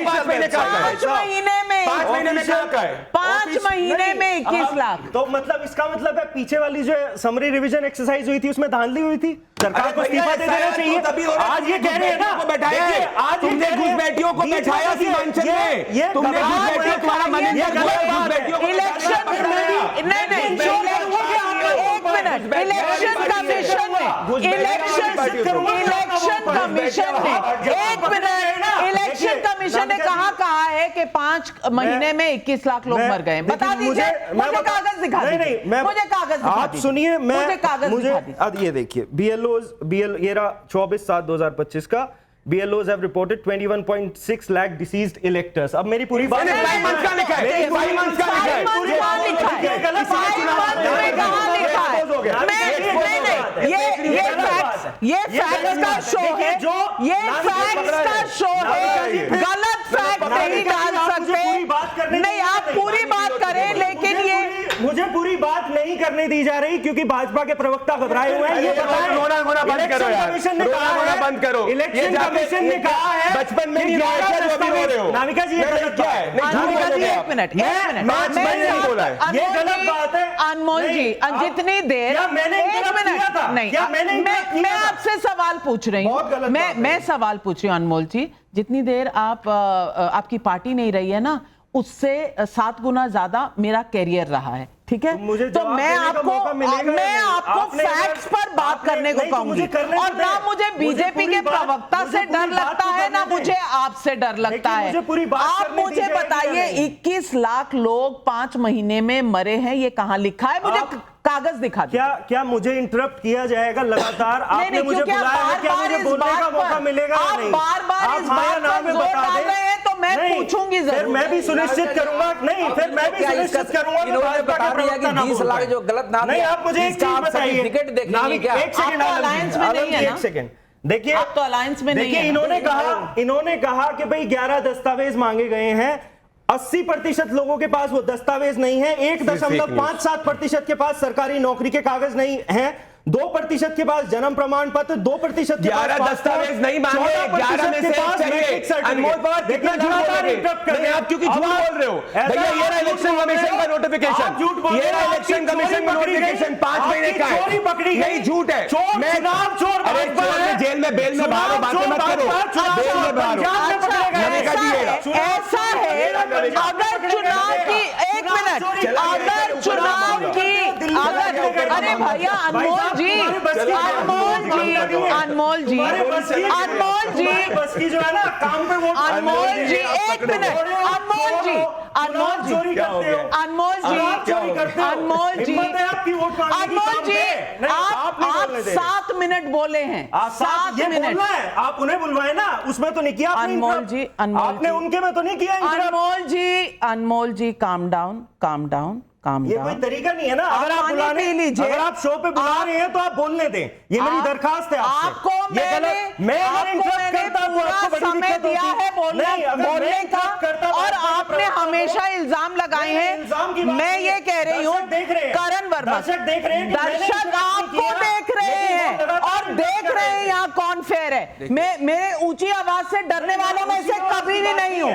5 महीने का 5 महीने में 5 महीने में क्या है? 5 महीने में 21 लाख। तो मतलब इसका मतलब है पीछे वाली जो समरी रिवीजन एक्सरसाइज हुई थी उसमें धांधली हुई थी। सरकार को इस्तीफा दे देना चाहिए। आज ये कह रहे हैं ना, आज तुमने घुसपैठियों को बैठाया सीमांचल में, तुमने घुसपैठियों तुम्हारा मैनेजर घुसपैठियों को इलेक्शन कमीशन ने कहा है कि 5 महीने में 21 लाख लोग मर गए। बता दीजिए, मुझे कागज दिखा दीजिए, मुझे कागज दिखा आप सुनिए, मुझे कागज दिखा दीजिए। अब ये देखिए ये रहा 24/7/2025 का। BLOs have reported 21.6 lakh deceased electors। अब मेरी पूरी बात ये फैक्ट्स का शो है, ये फैक्ट्स का शो है, गलत फैक्ट नहीं डाल सकते। नहीं, आप पूरी बात करें, लेकिन ये मुझे पूरी बात नहीं करने दी जा रही क्योंकि भाजपा के प्रवक्ता घबराए हुए हैं। ये रोना बंद करो यार, रोना बंद करो। इलेक्शन कमीशन ने कहा है बचपन में नहीं रोए क्या जो अभी रो रहे हो? नाविका जी, ये गलत क्या है? एक मिनट ये गलत बात है। अनमोल जी, जितनी देर मैं आपसे सवाल पूछ रही हूँ, मैं सवाल पूछ रही हूँ अनमोल जी, जितनी देर आपकी पार्टी नहीं रही है ना, उससे 7 गुना ज्यादा मेरा कैरियर रहा है, ठीक है? तो मैं आपको फैक्ट्स पर बात करने को कहूंगी। और ना मुझे बीजेपी के प्रवक्ता से डर लगता है, ना मुझे आपसे डर लगता है। आप मुझे बताइए, 21 लाख लोग 5 महीने में मरे हैं, ये कहां लिखा है? मुझे कागज दिखा दो। क्या मुझे इंटरप्ट किया जाएगा लगातार? आपने मुझे बुलाया है, क्या मुझे बोलने का मौका मिलेगा या नहीं? बार-बार इस बात पर जोर डाल रहे हैं, तो मैं पूछूंगी जरूर। फिर मैं भी सुनिश्चित करूंगा, नहीं फिर मैं भी सुनिश्चित करूंगा कि भाजपा का प्रवक्ता ना 20 लाख जो गलत नाम, नहीं आप मुझे एक चीज बताइए, एक सेकंड, अलायंस में नहीं है ना? एक सेकंड देखिए, आप तो अलायंस में नहीं है। इन्होंने कहा कि भाई 11 दस्तावेज मांगे गए हैं, 80% लोगों के पास वो दस्तावेज नहीं है, 1.57% के पास सरकारी नौकरी के कागज नहीं है, 2% के पास जन्म प्रमाण पत्र, 2% के पास दस्तावेज नहीं मांगे, 11 में से एक चाहिए। अनमोल पवार कितना झूठ बोल रहे हैं आप? क्योंकि झूठ बोल रहे हो भैया। ये रहा इलेक्शन कमीशन का नोटिफिकेशन, ये रहा इलेक्शन कमीशन का नोटिफिकेशन 5 महीने का है। चोरी पकड़ी गई, झूठ है। मैं जेल में बेल में बाहर बातें मत करो, बेल में बाहर। ऐसा है, अगर चुनाव की, एक मिनट, अगर चुनाव की, अरे भैया अनमोल जी, जो है ना काम पे वो अनमोल जी, एक मिनट, अनमोल जी, आप 7 मिनट बोले हैं, 7 मिनट। आप उन्हें बुलवाए ना, उसमें तो नहीं किया आपने उनके में तो नहीं किया। अनमोल जी, काम डाउन। ये कोई तरीका नहीं है ना। अगर आप शो पे बुला रहे हैं तो आप बोलने दें, ये मेरी दरखास्त है आपको। पूरा समय दिया है बोलने का, और आपने हमेशा इल्जाम लगाए हैं। मैं ये कह रही हूँ, करण पर मत। दर्शक देख रहे हैं कि मैंने दर्शक इंटरेक्ट आपको किया, देख रहे लेकिन हैं वो लगातार और देख रहे हैं यहाँ कौन फेयर है। मेरे ऊंची आवाज से डरने वालों में से कभी भी नहीं हूँ,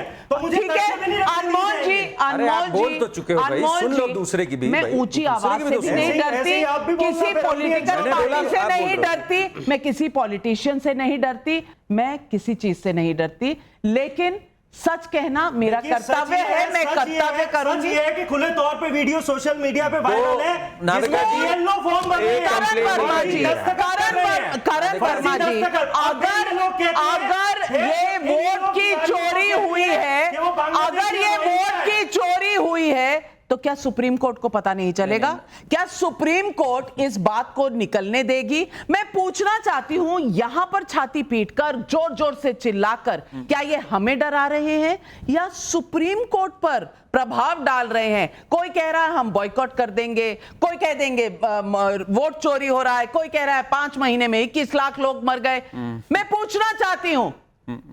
ठीक है। अनमोल जी, अरे आप बोल तो चुके हो भाई, सुन लो दूसरे की भी। मैं भाई, ऊंची दूसरे आवाज की भी से तो भी सुनो। नहीं ऐसे ही आप भी डरती, बोलना, किसी फिर आप भी पॉलिटिकल मैंने बोला, पार्टी से आप नहीं बोल रहे हो। डरती, मैं किसी पॉलिटिशियन से नहीं डरती, मैं किसी चीज से नहीं डरती, लेकिन सच कहना मेरा कर्तव्य है, मैं कर्तव्य करूंगी। ये है कि खुले तौर पे वीडियो सोशल मीडिया पे वायरल है, नाविका जी, येलो फॉर्म बन रही है। करण वर्मा जी, करण वर्मा जी, अगर ये वोट की चोरी हुई है, अगर ये वोट की चोरी हुई है, तो क्या सुप्रीम कोर्ट को पता नहीं चलेगा? क्या सुप्रीम कोर्ट इस बात को निकलने देगी? मैं पूछना चाहती हूं, यहां पर छाती पीटकर जोर जोर से चिल्लाकर, क्या ये हमें डरा रहे हैं या सुप्रीम कोर्ट पर प्रभाव डाल रहे हैं? कोई कह रहा है हम बॉयकॉट कर देंगे, कोई कह देंगे वोट चोरी हो रहा है, कोई कह रहा है 5 महीने में 21 लाख लोग मर गए। मैं पूछना चाहती हूं,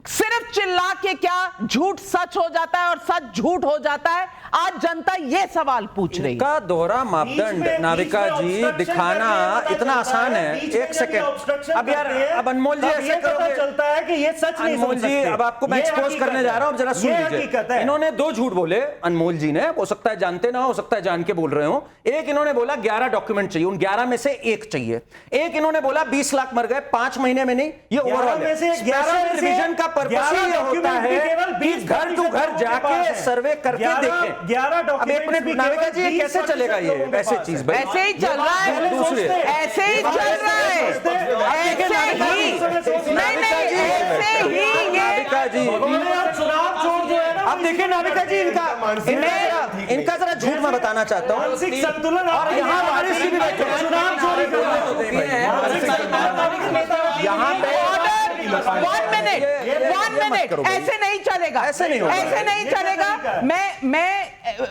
सिर्फ चिल्ला के क्या झूठ सच हो जाता है और सच झूठ हो जाता है? आज जनता ये सवाल पूछ रही है। का दोहरा मापदंड नाविका जी दिखाना इतना आसान है। एक सेकंड, अब यार, अब अनमोल जी ऐसे करोगे, चलता है कि ये सच नहीं अनमोल जी, अब आपको मैं एक्सपोज करने जा रहा हूं, जरा सुन लीजिए। इन्होंने 2 झूठ बोले अनमोल जी ने, हो सकता है जानते ना हो सकता है जान के बोल रहे हो। एक इन्होंने बोला 11 डॉक्यूमेंट चाहिए, उन 11 में से एक चाहिए। एक इन्होंने बोला 20 लाख मर गए 5 महीने में नहीं, ये ओवरऑल है। स्पेशल रिवीजन का पर्पस ये होता है कि घर टू घर जाके सर्वे करके देखें। 11 अब एक मिनट नाविका जी, ये कैसे चलेगा ये ऐसे चीज? भाई ऐसे ही चल रहा है, दूसरे ऐसे ही चल रहा है, ऐसे ही नहीं नहीं ऐसे ही नाविका जी, चुनाव छोड़ जो है ना, अब देखिए नाविका जी, इनका जरा झूठ मैं बताना चाहता हूँ। मानसिक संतुलन और यहाँ वारिस जी भी बैठे हैं। चुनाव चोरी यहाँ पे 1 मिनट, ऐसे नहीं चलेगा, ऐसे नहीं होगा। ऐसे नहीं चलेगा। मैं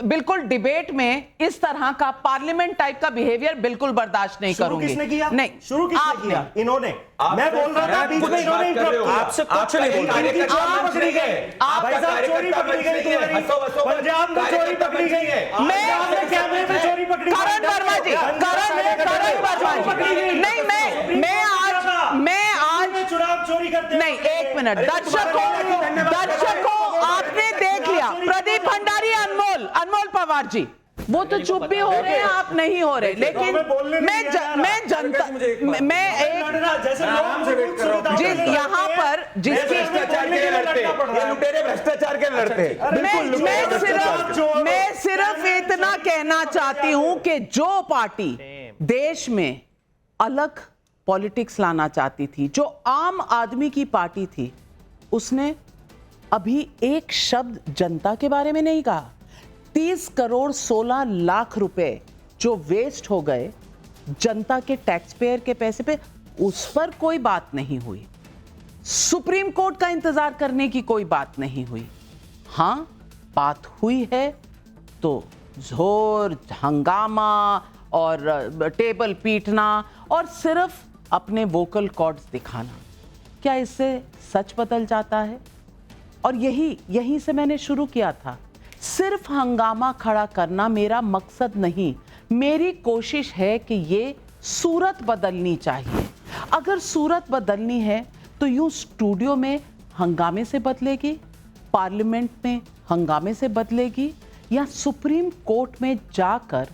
बिल्कुल डिबेट में इस तरह का पार्लियामेंट टाइप का बिहेवियर बिल्कुल बर्दाश्त नहीं करूंगी। किसने किया? नहीं, शुरू किसने किया? इन्होंने। मैं बोल रहा था बीच में इन्होंने इंटरप्ट किया। आपसे कुछ नहीं बोल इनकी चोरी पकड़ी गई, भाई साहब चोरी पकड़ी गई, पंजाब में चोरी पकड़ी गई, पंजाब में कैमरे में चोरी पकड़ी गई। करण वर्मा जी, करण वर्मा जी, नहीं मैं आज चुनाव चोरी करते नहीं, एक मिनट, दर्शकों आपने देख लिया, प्रदीप भंडारी, अनमोल पवार जी, वो तो चुप भी हो रहे हैं, आप नहीं हो रहे, लेकिन मैं जनता, मैं एक जैसे जिस यहाँ पर जिसकी भ्रष्टाचार के लड़ते मैं सिर्फ इतना कहना चाहती हूं कि जो पार्टी देश में अलग पॉलिटिक्स लाना चाहती थी, जो आम आदमी की पार्टी थी, उसने अभी एक शब्द जनता के बारे में नहीं कहा। 30 करोड़ 16 लाख रुपए जो वेस्ट हो गए जनता के टैक्स पेयर के पैसे पे, उस पर कोई बात नहीं हुई। सुप्रीम कोर्ट का इंतजार करने की कोई बात नहीं हुई। हां, बात हुई है तो जोर, हंगामा और टेबल पीटना और सिर्फ अपने वोकल कॉर्ड्स दिखाना। क्या इससे सच बदल जाता है? और यही से मैंने शुरू किया था। सिर्फ हंगामा खड़ा करना मेरा मकसद नहीं, मेरी कोशिश है कि ये सूरत बदलनी चाहिए। अगर सूरत बदलनी है तो यूं स्टूडियो में हंगामे से बदलेगी, पार्लियामेंट में हंगामे से बदलेगी, या सुप्रीम कोर्ट में जाकर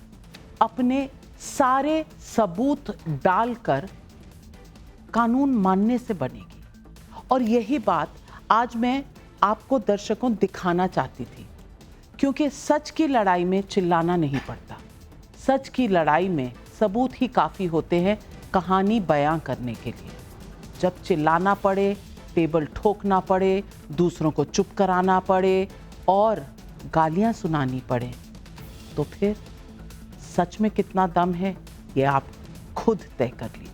अपने सारे सबूत डालकर कानून मानने से बनेगी। और यही बात आज मैं आपको दर्शकों दिखाना चाहती थी, क्योंकि सच की लड़ाई में चिल्लाना नहीं पड़ता। सच की लड़ाई में सबूत ही काफ़ी होते हैं कहानी बयां करने के लिए। जब चिल्लाना पड़े, टेबल ठोकना पड़े, दूसरों को चुप कराना पड़े और गालियां सुनानी पड़े, तो फिर सच में कितना दम है ये आप खुद तय कर लीजिए।